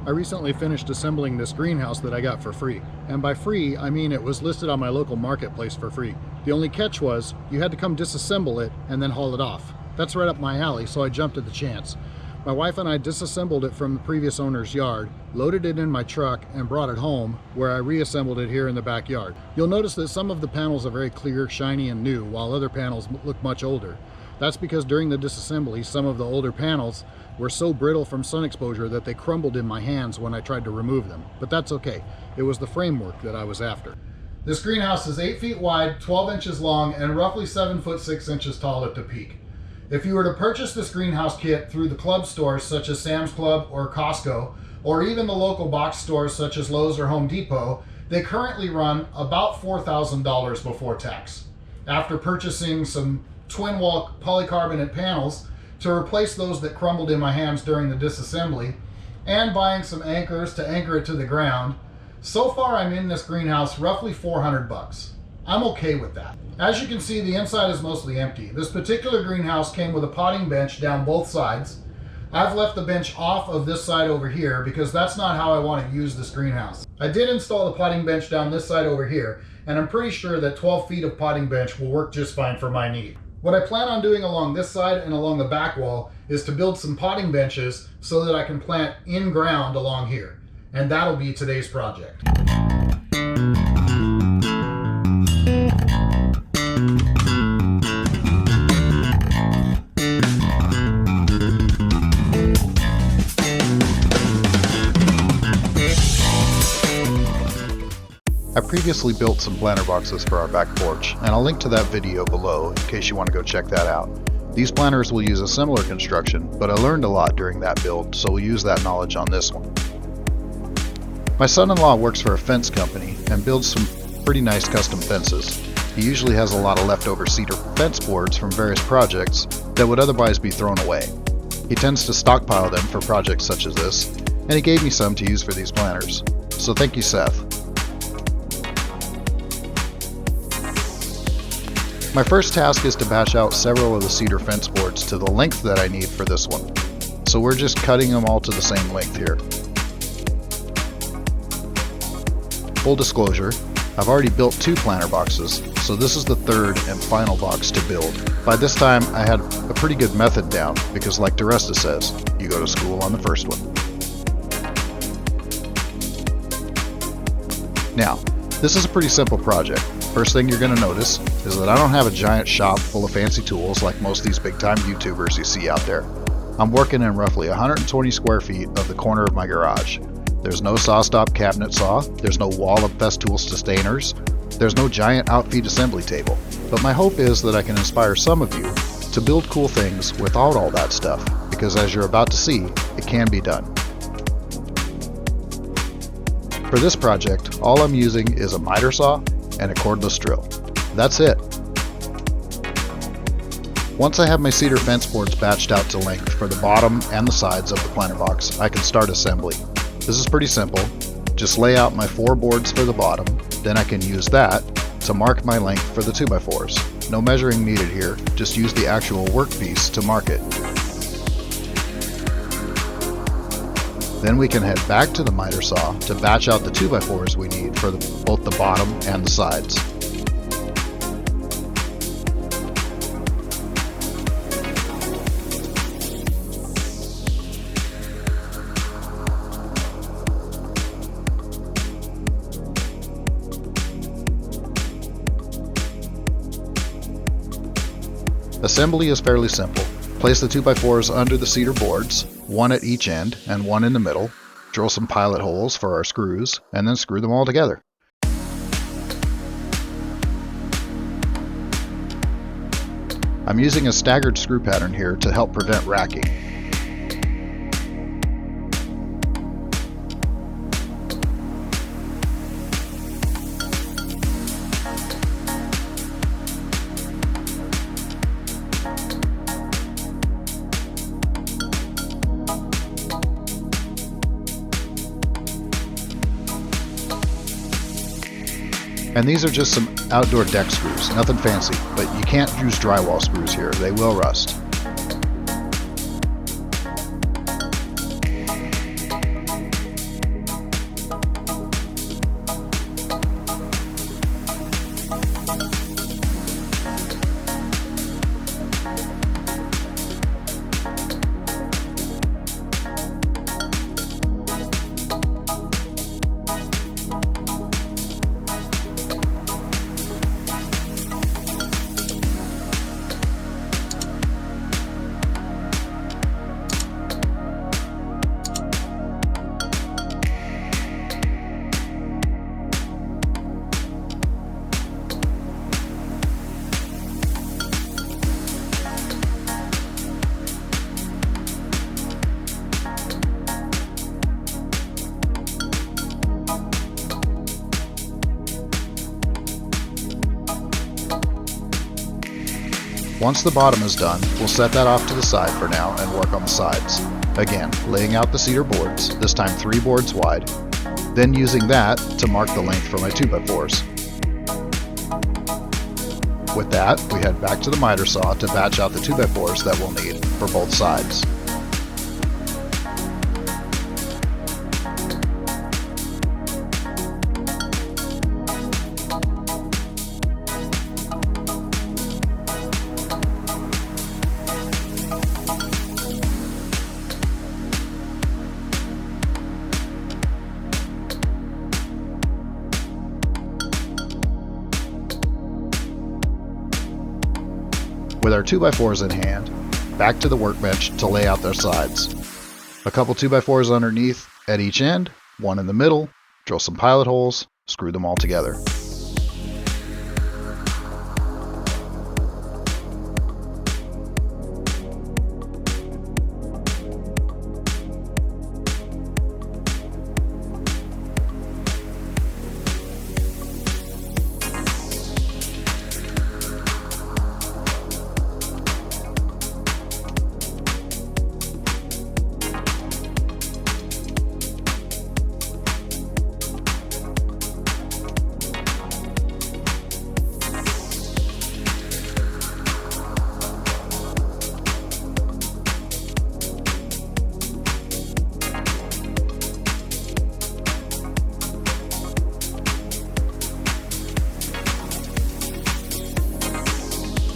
I recently finished assembling this greenhouse that I got for free. And by free, I mean it was listed on my local marketplace for free. The only catch was, you had to come disassemble it and then haul it off. That's right up my alley, so I jumped at the chance. My wife and I disassembled it from the previous owner's yard, loaded it in my truck, and brought it home, where I reassembled it here in the backyard. You'll notice that some of the panels are very clear, shiny, and new, while other panels look much older. That's because during the disassembly, some of the older panels were so brittle from sun exposure that they crumbled in my hands when I tried to remove them. But that's okay. It was the framework that I was after. This greenhouse is 8 feet wide, 12 inches long, and roughly 7 foot 6 inches tall at the peak. If you were to purchase this greenhouse kit through the club stores such as Sam's Club or Costco, or even the local box stores such as Lowe's or Home Depot, they currently run about $4,000 before tax. After purchasing some twin wall polycarbonate panels to replace those that crumbled in my hands during the disassembly, and buying some anchors to anchor it to the ground, so far I'm in this greenhouse roughly 400 bucks. I'm okay with that. As you can see, the inside is mostly empty. This particular greenhouse came with a potting bench down both sides. I've left the bench off of this side over here because that's not how I want to use this greenhouse. I did install the potting bench down this side over here, and I'm pretty sure that 12 feet of potting bench will work just fine for my need. What I plan on doing along this side and along the back wall is to build some potting benches so that I can plant in ground along here. And that'll be today's project. I previously built some planter boxes for our back porch, and I'll link to that video below in case you want to go check that out. These planters will use a similar construction, but I learned a lot during that build, so we'll use that knowledge on this one. My son-in-law works for a fence company and builds some pretty nice custom fences. He usually has a lot of leftover cedar fence boards from various projects that would otherwise be thrown away. He tends to stockpile them for projects such as this, and he gave me some to use for these planters. So thank you, Seth. My first task is to batch out several of the cedar fence boards to the length that I need for this one. So we're just cutting them all to the same length here. Full disclosure, I've already built 2 planter boxes, so this is the third and final box to build. By this time, I had a pretty good method down, because like DeResta says, you go to school on the first one. Now, this is a pretty simple project. First thing you're going to notice is that I don't have a giant shop full of fancy tools like most of these big time YouTubers you see out there. I'm working in roughly 120 square feet of the corner of my garage. There's no saw-stop cabinet saw, there's no wall of Festool sustainers, there's no giant outfeed assembly table. But my hope is that I can inspire some of you to build cool things without all that stuff, because as you're about to see, it can be done. For this project, all I'm using is a miter saw and a cordless drill. That's it. Once I have my cedar fence boards batched out to length for the bottom and the sides of the planter box, I can start assembly. This is pretty simple. Just lay out my 4 boards for the bottom, then I can use that to mark my length for the 2x4s. No measuring needed here, just use the actual workpiece to mark it. Then we can head back to the miter saw to batch out the 2x4s we need for both the bottom and the sides. Assembly is fairly simple. Place the 2x4s under the cedar boards, 1 at each end and 1 in the middle, drill some pilot holes for our screws, and then screw them all together. I'm using a staggered screw pattern here to help prevent racking. And these are just some outdoor deck screws, nothing fancy, but you can't use drywall screws here, they will rust. Once the bottom is done, we'll set that off to the side for now and work on the sides. Again, laying out the cedar boards, this time 3 boards wide, then using that to mark the length for my 2x4s. With that, we head back to the miter saw to batch out the 2x4s that we'll need for both sides. With our 2x4s in hand, back to the workbench to lay out their sides. A couple 2x4s underneath at each end, one in the middle, drill some pilot holes, screw them all together.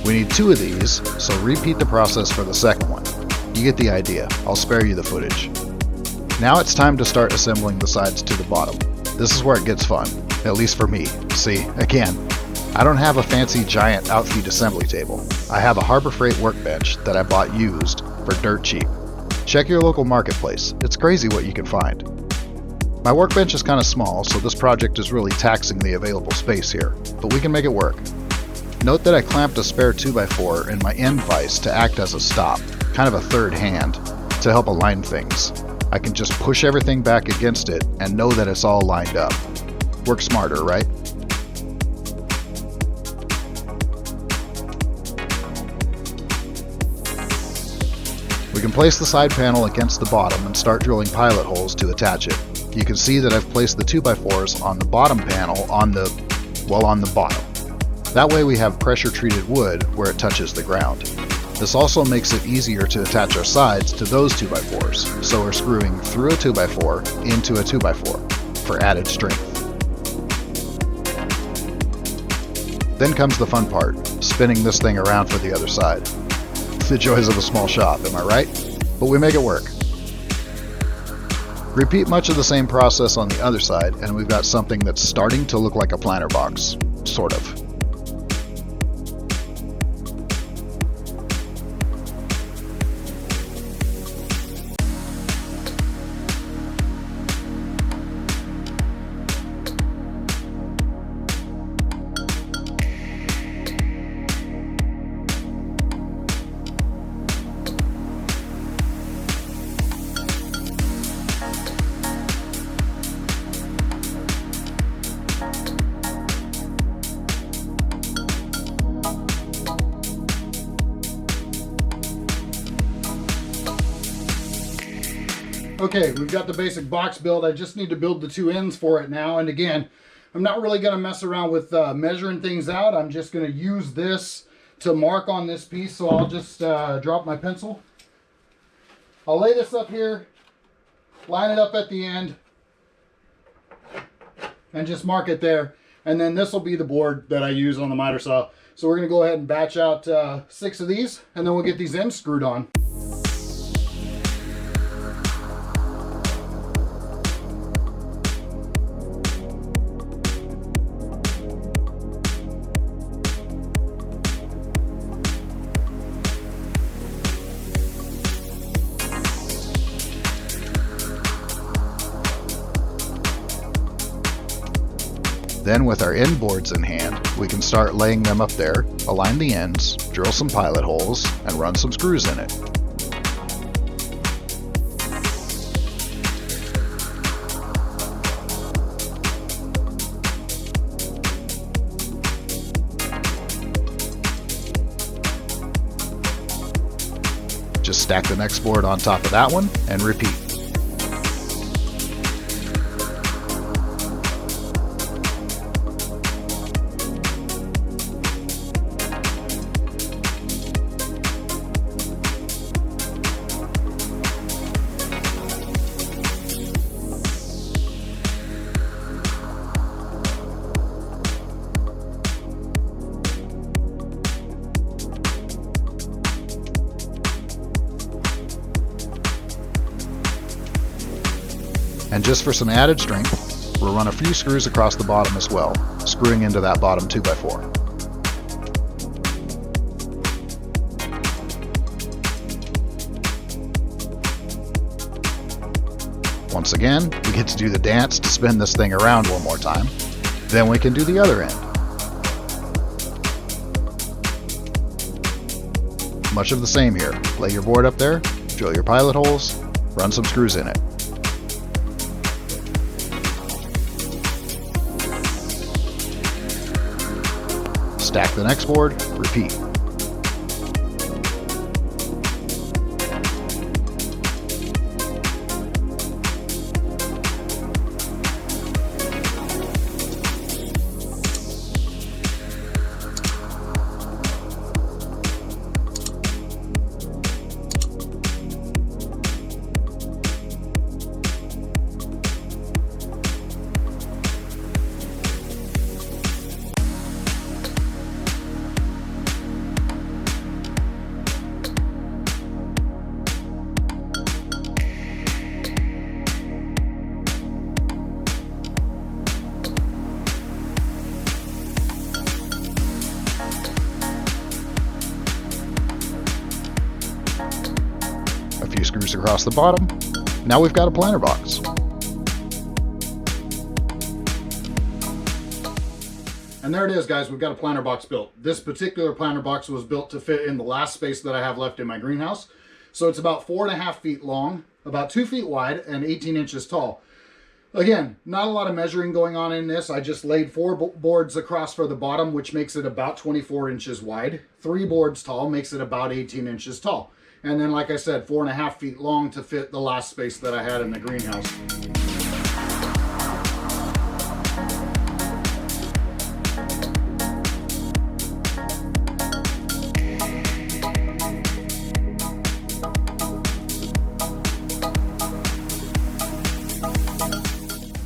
We need 2 of these, so repeat the process for the second one. You get the idea, I'll spare you the footage. Now it's time to start assembling the sides to the bottom. This is where it gets fun, at least for me. See, again, I don't have a fancy giant outfeed assembly table. I have a Harbor Freight workbench that I bought used for dirt cheap. Check your local marketplace, it's crazy what you can find. My workbench is kind of small, so this project is really taxing the available space here, but we can make it work. Note that I clamped a spare 2x4 in my end vise to act as a stop, kind of a third hand, to help align things. I can just push everything back against it and know that it's all lined up. Work smarter, right? We can place the side panel against the bottom and start drilling pilot holes to attach it. You can see that I've placed the 2x4s on the bottom panel on the bottom. That way we have pressure-treated wood where it touches the ground. This also makes it easier to attach our sides to those 2x4s, so we're screwing through a 2x4 into a 2x4 for added strength. Then comes the fun part, spinning this thing around for the other side. The joys of a small shop, am I right? But we make it work. Repeat much of the same process on the other side, and we've got something that's starting to look like a planter box, sort of. Okay, we've got the basic box build. I just need to build the 2 ends for it now. And again, I'm not really going to mess around with measuring things out. I'm just going to use this to mark on this piece. So I'll just drop my pencil. I'll lay this up here, line it up at the end, and just mark it there. And then this will be the board that I use on the miter saw. So we're going to go ahead and batch out 6 of these, and then we'll get these ends screwed on. Then with our end boards in hand, we can start laying them up there, align the ends, drill some pilot holes, and run some screws in it. Stack the next board on top of that one and repeat. And just for some added strength, we'll run a few screws across the bottom as well, screwing into that bottom 2x4. Once again, we get to do the dance to spin this thing around one more time. Then we can do the other end. Much of the same here. Lay your board up there, drill your pilot holes, run some screws in it. Stack the next board, repeat. A few screws across the bottom. Now we've got a planter box. And there it is, guys. We've got a planter box built. This particular planter box was built to fit in the last space that I have left in my greenhouse. So it's about 4.5 feet long, about 2 feet wide, and 18 inches tall. Again, not a lot of measuring going on in this. I just laid 4 boards across for the bottom, which makes it about 24 inches wide. 3 boards tall makes it about 18 inches tall. And then, like I said, 4.5 feet long to fit the last space that I had in the greenhouse.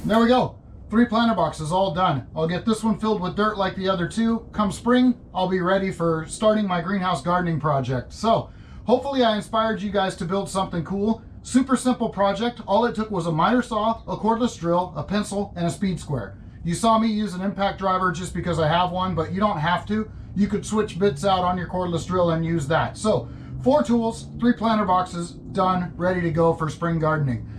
There we go. 3 planter boxes all done. I'll get this one filled with dirt like the other 2. Come spring, I'll be ready for starting my greenhouse gardening project. So, hopefully I inspired you guys to build something cool. Super simple project. All it took was a miter saw, a cordless drill, a pencil, and a speed square. You saw me use an impact driver just because I have one, but you don't have to. You could switch bits out on your cordless drill and use that. So, 4 tools, 3 planter boxes, done, ready to go for spring gardening.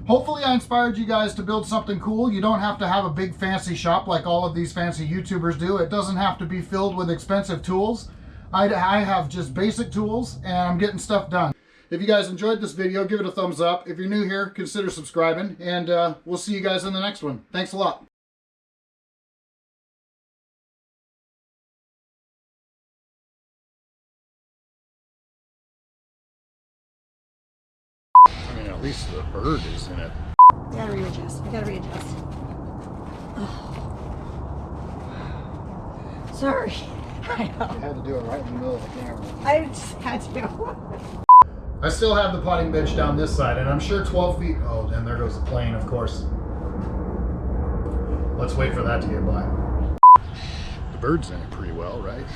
Hopefully I inspired you guys to build something cool. You don't have to have a big fancy shop like all of these fancy YouTubers do. It doesn't have to be filled with expensive tools. I have just basic tools and I'm getting stuff done. If you guys enjoyed this video, give it a thumbs up. If you're new here, consider subscribing, and we'll see you guys in the next one. Thanks a lot. I mean, at least the bird is in it. I gotta readjust. I gotta readjust. Oh. Sorry. I know. You had to do it right in the middle of the camera. I just had to. I still have the potting bench down this side, and I'm sure 12 feet. Oh, and there goes the plane, of course. Let's wait for that to get by. The bird's in it pretty well, right?